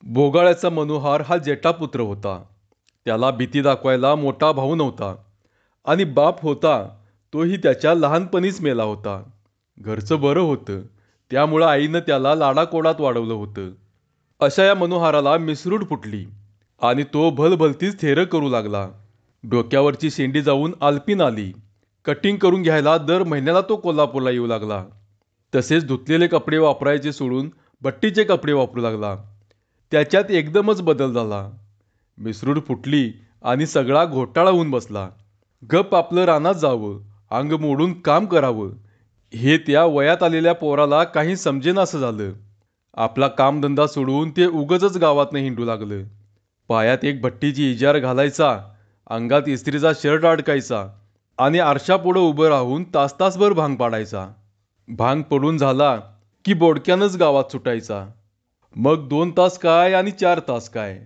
बोगाळ्याचा मनोहर हा जेठा पुत्र होता. त्याला भीती दाखवायला मोठा भाऊ नव्हता आणि बाप होता तोही त्याच्या लहानपणीच मेला होता. घरचं बरं होतं त्यामुळं आईनं त्याला लाडाकोडात वाढवलं होतं. अशा या मनोहराला मिसरूड फुटली आणि तो भलभलतीच थेरं करू लागला. डोक्यावरची शेंडी जाऊन आलपीन आली. कटिंग करून घ्यायला दर महिन्याला तो कोल्हापूरला येऊ लागला. तसेच धुतलेले कपडे वापरायचे सोडून भट्टीचे कपडे वापरू लागला. त्याच्यात एकदमच बदल झाला. मिसरूड फुटली आणि सगळा घोटाळा होऊन बसला. गप आपलं रानात जावं, अंग मोडून काम करावं, हे त्या वयात आलेल्या पोराला काही समजेनासं झालं. आपला कामधंदा सोडून ते उगचच गावातनं हिंडू लागलं. पायात एक भट्टीची इजार घालायचा, अंगात इस्त्रीचा शर्ट अडकायचा आणि आरशापुढं उभं राहून तास-तासभर भांग पाडायचा. भांग पडून झाला की बोडक्यानंच गावात सुटायचा. मग 2 तास काय आणि 4 तास काय,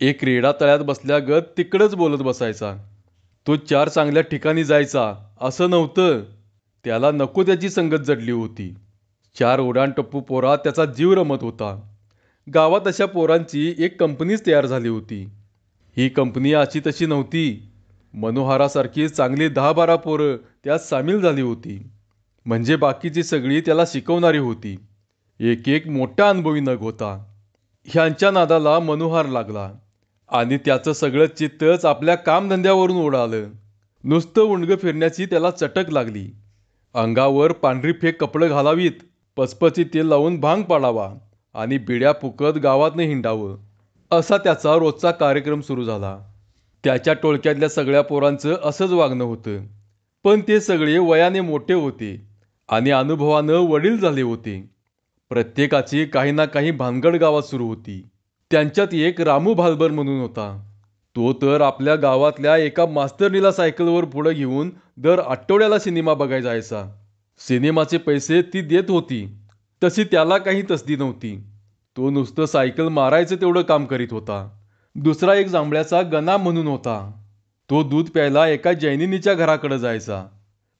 एक रेडा तळ्यात बसल्यागत तिकडंच बोलत बसायचा. तो 4 चांगल्या ठिकाणी जायचा असं नव्हतं, त्याला नको त्याची संगत जडली होती. 4 उडाणटप्पू पोरात त्याचा जीव रमत होता. गावात अशा पोरांची एक कंपनीच तयार झाली होती. ही कंपनी अशी तशी नव्हती. मनोहरासारखी चांगली 10-12 पोरं त्यात सामील झाली होती. म्हणजे बाकीची सगळी त्याला शिकवणारी होती. एक एक मोठा अनुभवी नग होता. ह्यांच्या नादाला मनोहर लागला आणि त्याचं सगळं चित्तच आपल्या कामधंद्यावरून उडालं. नुसतं उंडगं फिरण्याची त्याला चटक लागली. अंगावर पांढरी फेक कपडं घालावीत, पचपची तेल लावून भांग पाडावा आणि बिड्या फुकत गावातनं हिंडावं, असा त्याचा रोजचा कार्यक्रम सुरू झाला. त्याच्या टोळक्यातल्या सगळ्या पोरांचं असंच वागणं होतं. पण ते सगळे वयाने मोठे होते आणि अनुभवानं वडील झाले होते. प्रत्येकाची काही ना काही भानगड गावात सुरू होती. त्यांच्यात एक रामू भालभर म्हणून होता. तो तर आपल्या गावातल्या एका मास्तरनीला सायकलवर पुढं घेऊन दर आठवड्याला सिनेमा बघायला जायचा. सिनेमाचे पैसे ती देत होती, तशी त्याला काही तसदी नव्हती. तो नुसतं सायकल मारायचं तेवढं काम करीत होता. दुसरा एक जांभळ्याचा गणा म्हणून होता. तो दूध प्यायला एका जैनिनीच्या घराकडे जायचा.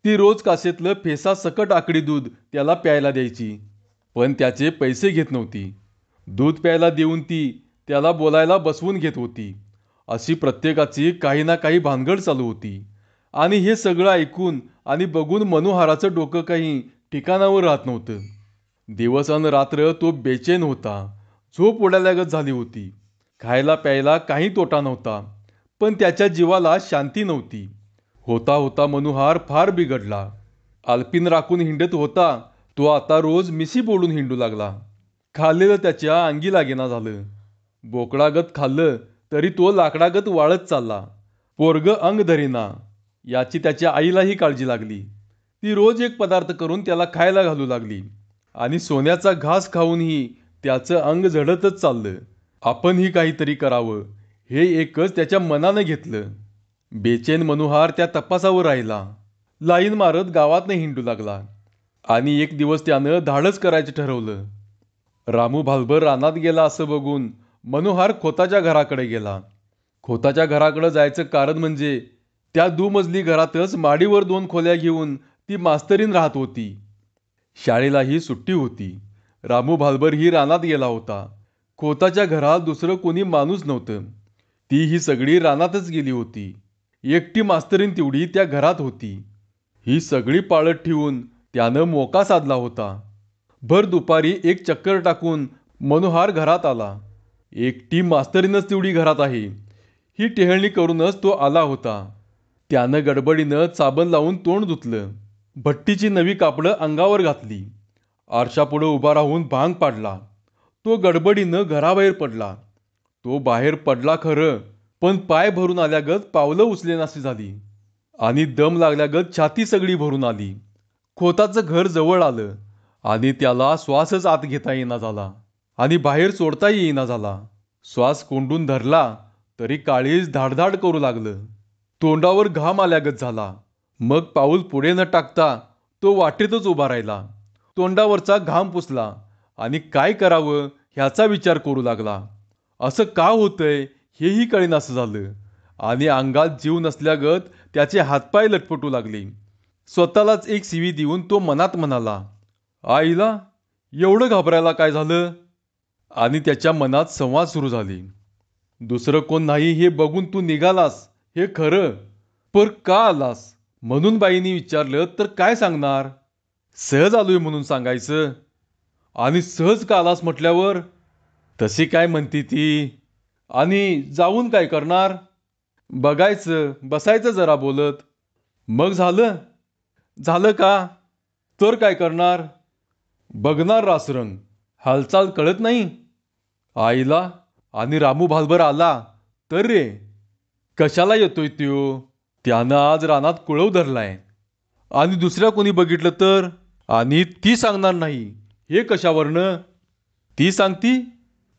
ती रोज कासेतलं फेसा सकट आकडी दूध त्याला प्यायला द्यायची, पण त्याचे पैसे घेत नव्हती. दूध प्यायला देऊन ती त्याला बोलायला बसवून घेत होती. अशी प्रत्येकाची काही ना काही भानगड चालू होती. आणि हे सगळं ऐकून आणि बघून मनोहराचं डोकं काही ठिकाणावर राहत नव्हतं. दिवस अन रात्र तो बेचैन होता. झोप उडाल्यागत झाली होती. खायला प्यायला काही तोटा नव्हता, पण त्याच्या जीवाला शांती नव्हती. होता होता मनोहर फार बिघडला. आलपीन राखून हिंडत होता तो आता रोज मिशी बोलून हिंडू लागला. खाल्लेलं त्याच्या अंगी लागेना झालं. बोकडागत खाल्लं तरी तो लाकडागत वाळत चालला. पोरगं अंग धरेना याची त्याच्या आईलाही काळजी लागली. ती रोज एक पदार्थ करून त्याला खायला घालू लागली आणि सोन्याचा घास खाऊनही त्याचं अंग झडतच चाललं. आपणही काहीतरी करावं हे एकच त्याच्या मनानं घेतलं. बेचैन मनोहर त्या तपासावर राहिला. लाईन मारत गावातनं हिंडू लागला आणि एक दिवस त्यानं धाडस करायचं ठरवलं. रामू भालभर रानात गेला असं बघून मनोहर खोताच्या घराकडे गेला. खोताच्या घराकडे जायचं कारण म्हणजे त्या दुमजली घरातच माडीवर 2 खोल्या घेऊन ती मास्तरीण राहत होती. शाळेलाही सुट्टी होती. रामू भालभर ही रानात गेला होता. खोताच्या घरात दुसरं कोणी माणूस नव्हतं. ती ही सगळी रानातच गेली होती. एकटी मास्तरीण तेवढी त्या घरात होती. ही सगळी पाळत ठेवून त्यानं मोका साधला होता. भर दुपारी एक चक्कर टाकून मनोहर घरात आला. एकटी मास्तरीणच तेवढी घरात आहे ही टेहळणी करूनच तो आला होता. त्यानं गडबडीनं साबण लावून तोंड धुतलं. भट्टीची नवी कापडं अंगावर घातली. आरशापुढं उभा राहून भांग पाडला. तो गडबडीनं घराबाहेर पडला. तो बाहेर पडला खरं, पण पाय भरून आल्यागत पावलं उचलेनाशी झाली आणि दम लागल्यागत छाती सगळी भरून आली. खोताचं घर जवळ आलं आणि त्याला श्वासच आत घेता येईना झाला आणि बाहेर सोडताही येईना झाला. श्वास कोंडून धरला तरी काळीज धाडधाड करू लागलं. तोंडावर घाम आल्यागत झाला. मग पाऊल पुढे न टाकता तो वाटेतच उभा राहिला. तोंडावरचा घाम पुसला आणि काय करावं ह्याचा विचार करू लागला. असं का होतंय हेही कळेनासं झालं आणि अंगात जीव नसल्यागत त्याचे हातपाय लटपटू लागले. स्वतःलाच एक शिवी देऊन तो मनात म्हणाला, आईला एवढं घाबरायला काय झालं. आणि त्याच्या मनात संवाद सुरू झाले. दुसरं कोण नाही हे बघून तू निघालास हे खरं, पर का आलास म्हणून बाईंनी विचारलं तर काय सांगणार? सहज आलोय म्हणून सांगायचं. आणि सहज का आलास म्हटल्यावर तशी काय म्हणती ती? आणि जाऊन काय करणार? बघायचं, बसायचं जरा बोलत. मग झालं? झालं का? तर काय करणार? बघणार रासरंग. हालचाल कळत नाही आईला. आणि रामू भालभर आला तर रे, कशाला येतोय त्यो? त्यानं आज रानात कुळव धरलाय. आणि दुसऱ्या कोणी बघितलं तर? आणि ती सांगणार नाही हे कशावरनं? ती सांगती?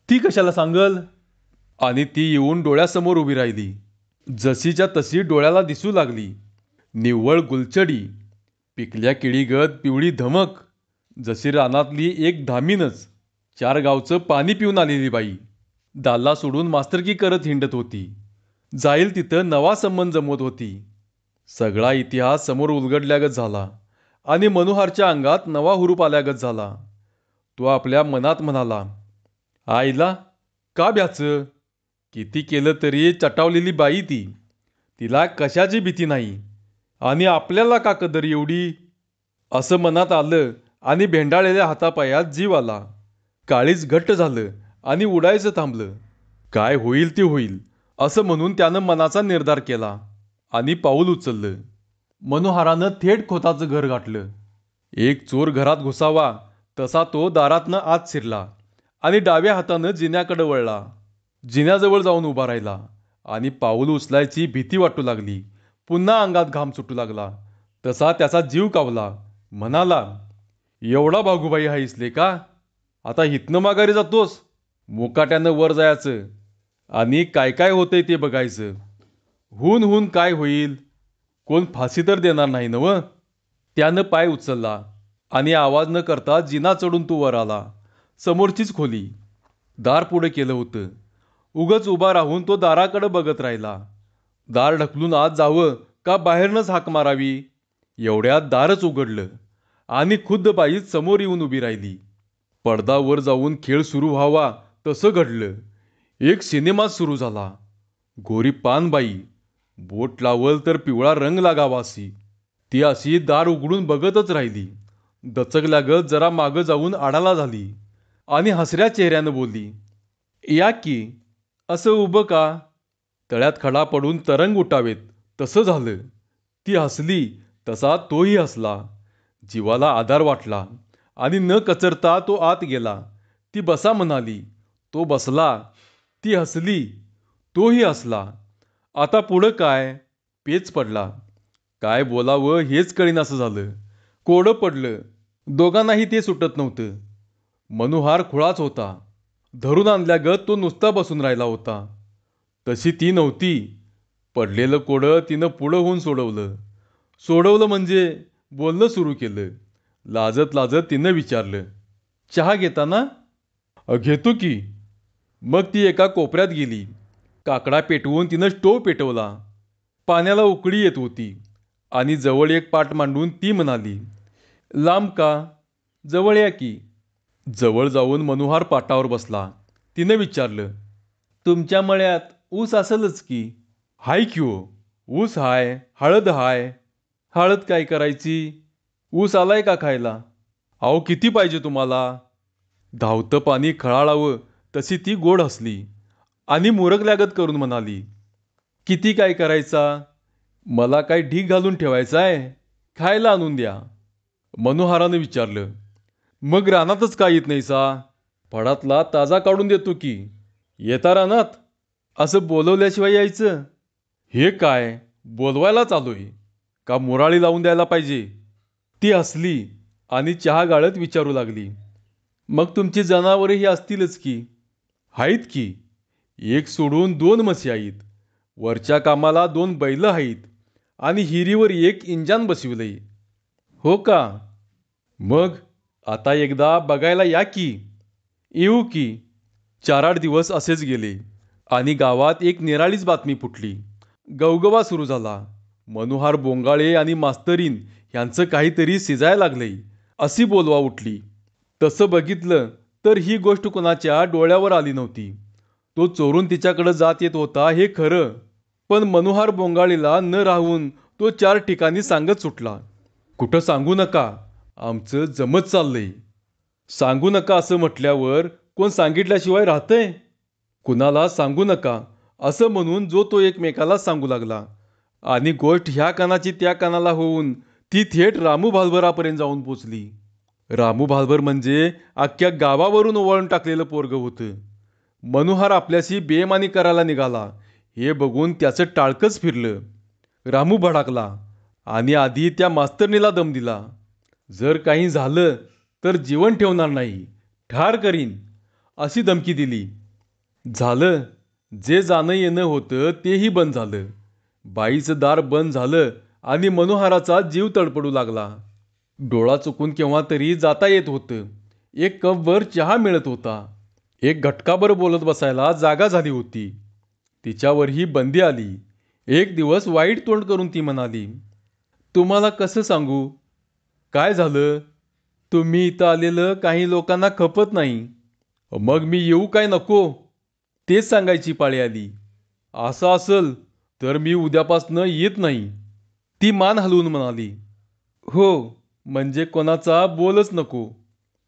ती कशाला सांगल? आणि ती येऊन डोळ्यासमोर उभी राहिली. जशीच्या तशी डोळ्याला दिसू लागली. निव्वळ गुलछडी, पिकल्या केळीगत पिवळी धमक, जशी रानातली एक धामीनच 4 गावचं पाणी पिऊन आलेली बाई. दाल्ला सोडून मास्तरकी करत हिंडत होती. जाईल तिथं नवा संबंध जमवत होती. सगळा इतिहास समोर उलगडल्यागत झाला आणि मनोहरच्या अंगात नवा हुरूप आल्यागत झाला. तो आपल्या मनात म्हणाला, आईला का भ्याचं? किती केलं तरी चटावलेली बाई ती. तिला कशाची भीती नाही. आणि आपल्याला का कदर एवढी? असं मनात आलं आणि भेंडाळलेल्या हातापायात जीव आला. काळीज घट्ट झालं आणि उडायचं थांबलं. काय होईल ते होईल असं म्हणून त्यानं मनाचा निर्धार केला आणि पाऊल उचललं. मनोहरानं थेट खोताचं घर गाठलं. एक चोर घरात घुसावा तसा तो दारातनं आत शिरला आणि डाव्या हातानं जिन्याकडे वळला. जिन्याजवळ जाऊन उभा राहिला आणि पाऊल उचलायची भीती वाटू लागली. पुन्हा अंगात घाम सुटू लागला. तसा त्याचा जीव कावला. म्हणाला, एवढा भागूबाई हाईसले का? आता हितनं माघारी जातोस? मुकाट्यानं वर जायचं आणि काय काय होतंय ते बघायचं. हून हून काय होईल? कोण फाशी तर देणार नाही नवं? त्यानं पाय उचलला आणि आवाज न करता जिना चढून तो वर आला. समोरचीच खोली. दार पुढे केलं होतं. उगच उभा राहून तो दाराकडे बघत राहिला. दार ढकलून आत जावं का बाहेरनंच हाक मारावी? एवढ्यात दारच उघडलं आणि खुद्द बाई समोर येऊन उभी राहिली. पडदा वर जाऊन खेळ सुरू व्हावा तसं घडलं. एक सिनेमा सुरू झाला. गोरी पानबाई, बोट लावल तर पिवळा रंग लागावा अशी. ती अशी दार उघडून बघतच राहिली. दचकल्यागत जरा मागं जाऊन आडाला झाली आणि हसऱ्या चेहऱ्यानं बोलली, या की. असं उभं का? तळ्यात खडा पडून तरंग उठावेत तसं झालं. ती हसली तसा तोही हसला. जीवाला आधार वाटला आणि न कचरता तो आत गेला. ती बसा म्हणाली. तो बसला. ती हसली. तोही हसला. आता पुढं काय? पेच पडला. काय बोलावं हेच कळेनासं झालं. कोडं पडलं. दोघांनाही ते सुटत नव्हतं. मनोहर खुळाच होता. धरून आणल्यागत तो नुसता बसून राहिला होता. तशी ती नव्हती. पडलेलं कोडं तिनं पुढं होऊन सोडवलं. सोडवलं म्हणजे बोलणं सुरू केलं. लाजत लाजत तिनं विचारलं, चहा घेता ना? घेतो की. मग ती एका कोपऱ्यात गेली. काकडा पेटवून तिनं स्टोव पेटवला. पाण्याला उकळी येत होती आणि जवळ एक पाट मांडून ती म्हणाली, लांब का? जवळ या की. जवळ जाऊन मनोहर पाटावर बसला. तिनं विचारलं, तुमच्या मळ्यात ऊस असेलच की? हाय की हो. ऊस हाय, हळद हाय. हळद काय करायची? ऊस आलाय का खायला? अहो किती पाहिजे तुम्हाला? धावतं पाणी खळाळावं तशी ती गोड हसली आणि मोरगल्यागत करून म्हणाली, किती काय करायचा? मला काय ढीग घालून ठेवायचा आहे? खायला आणून द्या. मनोहरानं विचारलं, मग रानातच का येत नाहीसा? फडातला ताजा काढून देतो की. येता रानात? असं बोलवल्याशिवाय यायचं? हे काय, बोलवायलाच आलोय का मुराळी लावून द्यायला पाहिजे? ती हसली आणि चहा गाळत विचारू लागली, मग तुमची जनावरेही असतीलच की? आहेत की. एक सोडून 2 म्हशी आहेत. वरच्या कामाला 2 बैलं आहेत आणि हिरीवर एक इंजान बसविलंय. हो का? मग आता एकदा बघायला या की. येऊ की. 4-8 दिवस असेच गेले आणि गावात एक निराळीच बातमी फुटली. गवगवा सुरू झाला. मनोहर बोंगाळे आणि मास्तरीन यांचं काहीतरी शिजायला लागलंय अशी बोलवा उठली. तसं बघितलं तर ही गोष्ट कुणाच्या डोळ्यावर आली नव्हती. तो चोरून तिच्याकडे जात येत होता हे खरं, पण मनोहर बोंगाळीला न राहून तो 4 ठिकाणी सांगत सुटला. कुठं सांगू नका, आमचं जमत चाललंय. सांगू नका असं म्हटल्यावर कोण सांगितल्याशिवाय राहतंय? कुणाला सांगू नका असं म्हणून जो तो एकमेकाला सांगू लागला आणि गोष्ट ह्या कानाची त्या कानाला होऊन ती थेट रामू भालभरापर्यंत जाऊन पोचली. रामू भालभर म्हणजे अख्ख्या गावावरून ओवाळून टाकलेलं पोरगं होतं. मनोहर आपल्याशी बेईमानी करायला निघाला हे बघून त्याचं टाळकंच फिरलं. रामू भडाकला आणि आधी त्या मास्तरनीला दम दिला. जर काही झालं तर जीवन ठेवणार नाही, ठार करीन, अशी धमकी दिली. झालं, जे जाणं येणं होतं तेही बंद झालं. बाईचं दार बंद झालं आणि मनोहराचा जीव तडपडू लागला. डोळा चुकून केव्हा तरी जाता येत होतं. एक कपवर चहा मिळत होता. एक घटकाभर बोलत बसायला जागा झाली होती. तिच्यावरही बंदी आली. एक दिवस वाईट तोंड करून ती म्हणाली, तुम्हाला कसं सांगू? काय झालं? तुम्ही इथं आलेलं काही लोकांना खपत नाही. मग मी येऊ काय नको? तेच सांगायची पाळी आली. असं असल तर मी उद्यापासनं येत नाही. ती मान हलवून म्हणाली. हो, म्हणजे कोणाचा बोलच नको.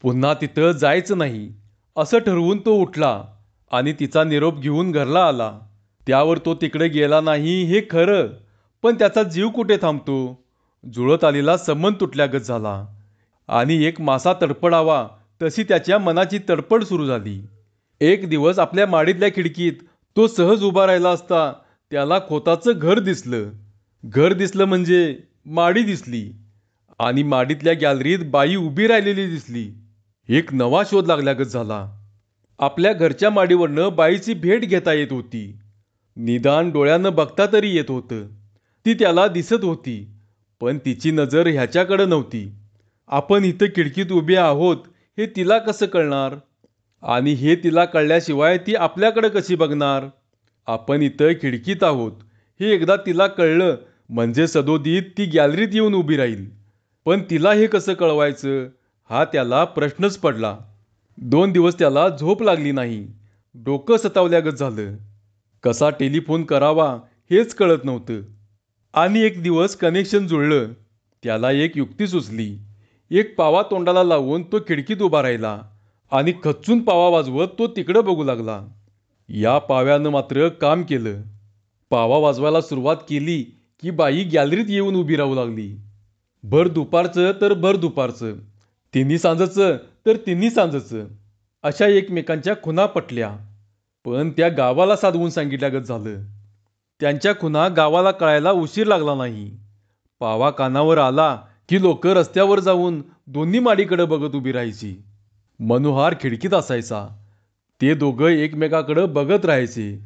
पुन्हा तिथं जायचं नाही असं ठरवून तो उठला आणि तिचा निरोप घेऊन घरला आला. त्यावर तो तिकडे गेला नाही हे खरं, पण त्याचा जीव कुठे थांबतो? जुळत आलेला संबंध तुटल्यागत झाला आणि एक मासा तडपडावा तशी त्याच्या मनाची तडपड सुरू झाली. एक दिवस आपल्या माडीतल्या खिडकीत तो सहज उभा राहिला असता त्याला खोताचं घर दिसलं. घर दिसलं म्हणजे माडी दिसली आणि माडीतल्या गॅलरीत बाई उभी राहिलेली दिसली. एक नवा शोध लागल्यागत झाला. आपल्या घरच्या माडीवरनं बाईची भेट घेता येत होती. निदान डोळ्यानं बघता तरी येत होतं. ती त्याला दिसत होती, पण तिची नजर ह्याच्याकडे नव्हती. आपण इथं खिडकीत उभे आहोत हे तिला कसं कळणार? आणि हे तिला कळल्याशिवाय ती आपल्याकडे कशी बघणार? आपण इथं खिडकीत आहोत हे एकदा तिला कळलं म्हणजे सदोदित ती गॅलरीत येऊन उभी राहील. पण तिला हे कसं कळवायचं हा त्याला प्रश्नच पडला. 2 दिवस त्याला झोप लागली नाही. डोकं सतावल्यागत झालं. कसा टेलिफोन करावा हेच कळत नव्हतं. आणि एक दिवस कनेक्शन जुळलं. त्याला एक युक्ती सुचली. एक पावा तोंडाला लावून तो खिडकीत उभा राहिला आणि खच्चून पावा वाजवत तो तिकडं बघू लागला. या पाव्यानं मात्र काम केलं. पावा वाजवायला सुरुवात केली की बाई गॅलरीत येऊन उभी राहू लागली. भर दुपारचं तर भर दुपारचं, तिन्ही सांजचं तर तिन्ही सांजचं, अशा एकमेकांच्या खुणा पटल्या. पण त्या गावाला साधवून सांगितल्यागत झालं. त्यांच्या खुणा गावाला कळायला उशीर लागला नाही. पावा कानावर आला की लोक रस्त्यावर जाऊन दोन्ही माडीकडे बघत उभी राहायची. मनोहर खिडकीत असायचा. ते दोघं एकमेकाकडे बघत राहायचे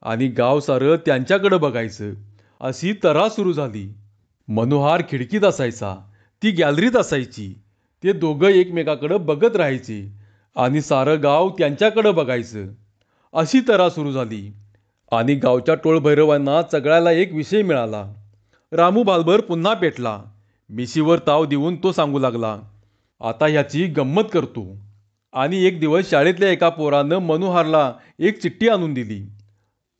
आणि गाव सारं त्यांच्याकडे बघायचं. अशी तऱ्हा सुरू झाली. मनोहर खिडकीत असायचा, ती गॅलरीत असायची. ते दोघं एकमेकाकडे बघत राहायचे आणि सारं गाव त्यांच्याकडे बघायचं. अशी तऱ्हा सुरू झाली आणि गावच्या टोळभैरवांना चगळायला एक विषय मिळाला. रामू भालभर पुन्हा पेटला. मिशीवर ताव देऊन तो सांगू लागला, आता ह्याची गंमत करतो. आणि एक दिवस शाळेतल्या एका पोरानं मनोहरला एक चिठ्ठी आणून दिली.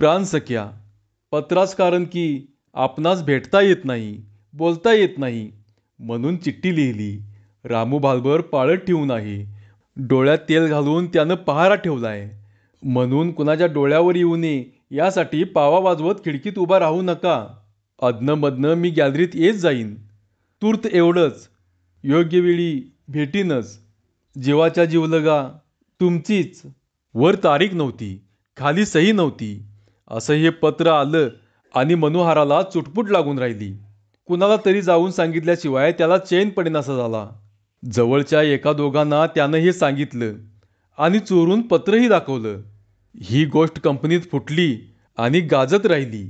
प्राण सख्या, पत्रास कारण की आपणास भेटता येत नाही, बोलता येत नाही म्हणून चिठ्ठी लिहिली. रामू भालभर पाळत ठेवून आहे. डोळ्यात तेल घालून त्यानं पहारा ठेवलाय. म्हणून कुणाच्या डोळ्यावर येऊ नये यासाठी पावा वाजवत खिडकीत उभा राहू नका. अदनमधनं मी गॅलरीत येत जाईन. तूर्त एवढंच. योग्य वेळी भेटीनच. जीवाच्या जीवलगा तुमचीच. वर तारीख नव्हती, खाली सही नव्हती. असं हे पत्र आलं आणि मनोहराला चुटपुट लागून राहिली. कुणाला तरी जाऊन सांगितल्याशिवाय त्याला चैन पडेनासा झाला. जवळच्या एका दोघांना त्यानं हे सांगितलं आणि चोरून पत्रही दाखवलं. ही गोष्ट कंपनीत फुटली आणि गाजत राहिली.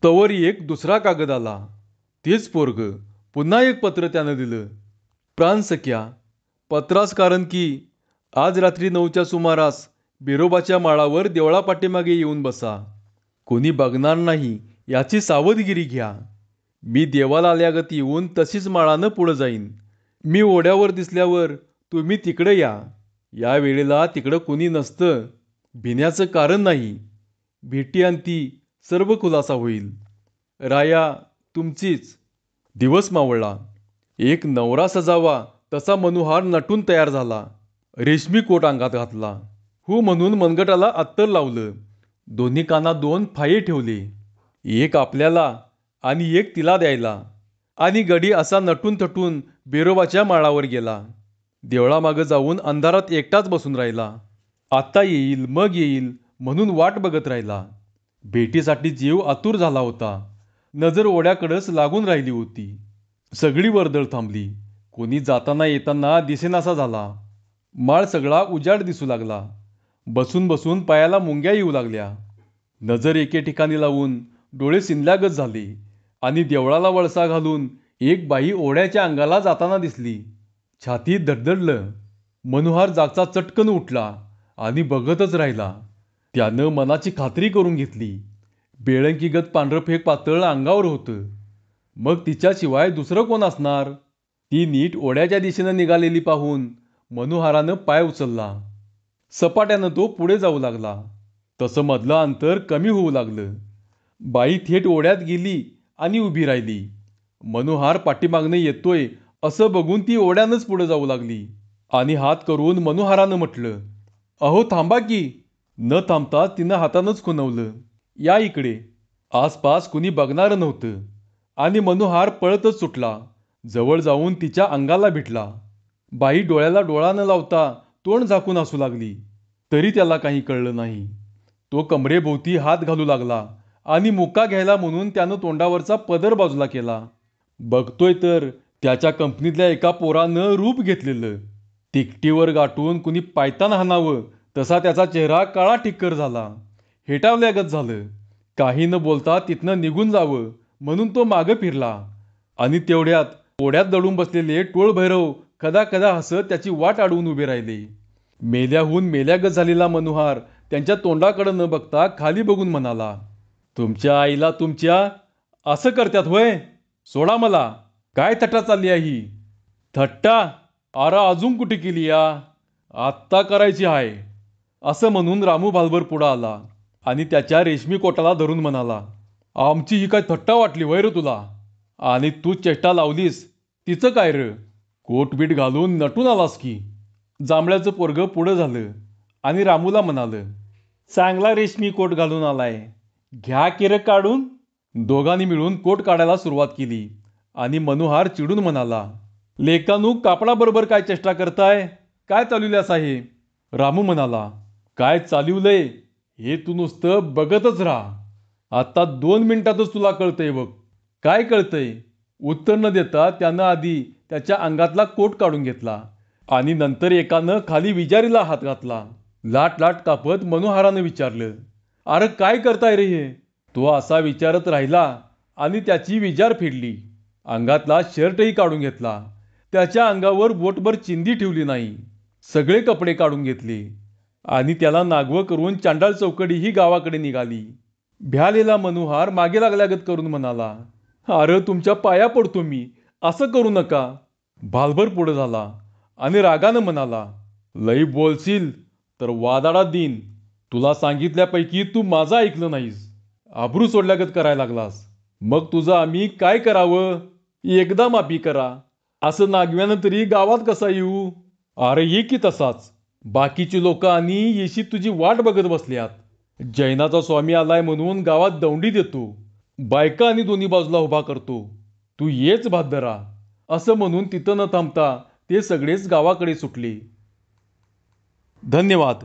तवर एक दुसरा कागद आला. तेच पोरग. पुन्हा एक पत्र त्यानं दिलं. प्राण सख्या, पत्रास कारण की आज रात्री 9च्या सुमारास बिरोबाच्या माळावर देवळा पाठीमागे येऊन बसा. कोणी बघणार नाही याची सावधगिरी घ्या. मी देवाला आल्यागत येऊन तशीच माळानं पुढं जाईन. मी ओढ्यावर दिसल्यावर तुम्ही तिकडे या. या वेळेला तिकडं कुणी नसतं. भिण्याचं कारण नाही. भेटी अंती सर्व खुलासा होईल. राया तुमचीच. दिवस मावळला. एक नवरा सजावा तसा मनोहर नटून तयार झाला. रेशमी कोट अंगात घातला. हो म्हणून मनगटाला अत्तर लावलं. दोन्ही कानात 2 फाये ठेवले. एक आपल्याला आणि एक तिला द्यायला. आणि गडी असा नटून थटून बेरोबाच्या माळावर गेला. देवळामागं जाऊन अंधारात एकटाच बसून राहिला. आता येईल मग येईल म्हणून वाट बघत राहिला. भेटीसाठी जीव आतुर झाला होता. नजर ओढ्याकडंच लागून राहिली होती. सगळी वर्दळ थांबली. कोणी जाताना येताना दिसेनासा झाला. माळ सगळा उजाड दिसू लागला. बसून बसून पायाला मुंग्या येऊ लागल्या. नजर एके ठिकाणी लावून डोळे सिंधल्यागत झाले आणि देवळाला वळसा घालून एक बाई ओढ्याच्या अंगाला जाताना दिसली. छातीत धडधडलं. मनोहर जागचा चटकन उठला आणि बघतच राहिला. त्यानं मनाची खात्री करून घेतली. बेळंकीगत पांढरफेक पातळ अंगावर होतं. मग तिच्याशिवाय दुसरं कोण असणार? ती नीट ओढ्याच्या दिशेनं निघालेली पाहून मनोहरानं पाय उचलला. सपाट्यानं तो पुढे जाऊ लागला. तसं मधलं अंतर कमी होऊ लागलं. बाई थेट ओढ्यात गेली आणि उभी राहिली. मनोहर पाठीमागनं येतोय असं बघून ती ओढ्यानंच पुढे जाऊ लागली आणि हात करून मनोहरानं म्हटलं, अहो थांबा की. न थांबता तिनं हातानंच खुणवलं, या इकडे. आसपास कुणी बघणारं नव्हतं आणि मनोहर पळतच सुटला. जवळ जाऊन तिच्या अंगाला भिडला. बाई डोळ्याला डोळा न लावता तोंड झाकून हसू लागली. तरी त्याला काही कळलं नाही. तो कमरेभोवती हात घालू लागला आणि मुका घ्यायला म्हणून त्यानं तोंडावरचा पदर बाजूला केला. बघतोय तर त्याच्या कंपनीतल्या एका पोरानं रूप घेतलेलं. तिकटीवर गाठून कुणी पायताना हाणावं तसा त्याचा चेहरा काळा ठिक्कर झाला. हेटावल्यागत झालं. काही न बोलता तिथनं निघून जावं म्हणून तो मागं फिरला आणि तेवढ्यात ओढ्यात दडून बसलेले टोळभैरव कदा कदा हसत त्याची वाट अडवून उभे राहिले. मेल्याहून मेल्यागत झालेला मनोहर त्यांच्या तोंडाकडे न बघता खाली बघून म्हणाला, तुमच्या आईला तुमच्या असं करत्यात होय? सोडा मला. काय थट्टा चालली आहे ही? थट्टा? अरे अजून कुठे केली या? आत्ता करायची आहे. असं म्हणून रामू भालभर पुढं आला आणि त्याच्या रेशमी कोटाला धरून म्हणाला, आमची ही काय थट्टा वाटली वय र तुला? आणि तू चेष्टा लावलीस तिचं काय र? कोटबीट घालून नटून आलास की. जांभळ्याचं पोरगं पुढं झालं आणि रामूला म्हणालं, चांगला रेशमी कोट घालून आलाय, घ्या किरक काढून. दोघांनी मिळून कोट काढायला सुरुवात केली आणि मनोहर चिडून म्हणाला, लेकानू कापडाबरोबर काय चेष्टा करताय? काय चालवल्यास आहे? रामू म्हणाला, काय चालवलंय हे तू नुसतं बघतच राहा. आता 2 मिनिटातच तुला कळतंय बघ. काय कळतंय? उत्तर न देता त्यानं आधी त्याच्या अंगातला कोट काढून घेतला आणि नंतर एकानं खाली विजारीला हात घातला. लाट लाट कापत मनोहरानं विचारलं, अरे काय करताय रे हे? तो असा विचारत राहिला आणि त्याची विजार फेडली. अंगातला शर्टही काढून घेतला. त्याच्या अंगावर बोटभर चिंधी ठेवली नाही. सगळे कपडे काढून घेतले आणि त्याला नागवं करून चांडाळ चौकडी ही गावाकडे निघाली. भ्यालेला मनोहर मागे लागल्यागत करून म्हणाला, अरे तुमच्या पाया पडतो मी, असं करू नका. भालभर पुढे झाला आणि रागानं म्हणाला, लई बोलशील तर वादाडात देईन. तुला सांगितल्यापैकी तू माझं ऐकलं नाहीस. आबरू सोडल्यागत करायला लागलास. मग तुझं आम्ही काय करावं? एकदा माफी करा. असं नागव्यानं तरी गावात कसा येऊ? अरे ये की तसाच. बाकीची लोक आणि येशी तुझी वाट बघत बसल्यात. जैनाचा स्वामी आलाय म्हणून गावात दौंडी देतो. बायका आणि दोन्ही बाजूला उभा करतो. तू येच भादरा. असं म्हणून तिथं न थांबता ते सगळेच गावाकडे सुटले. धन्यवाद.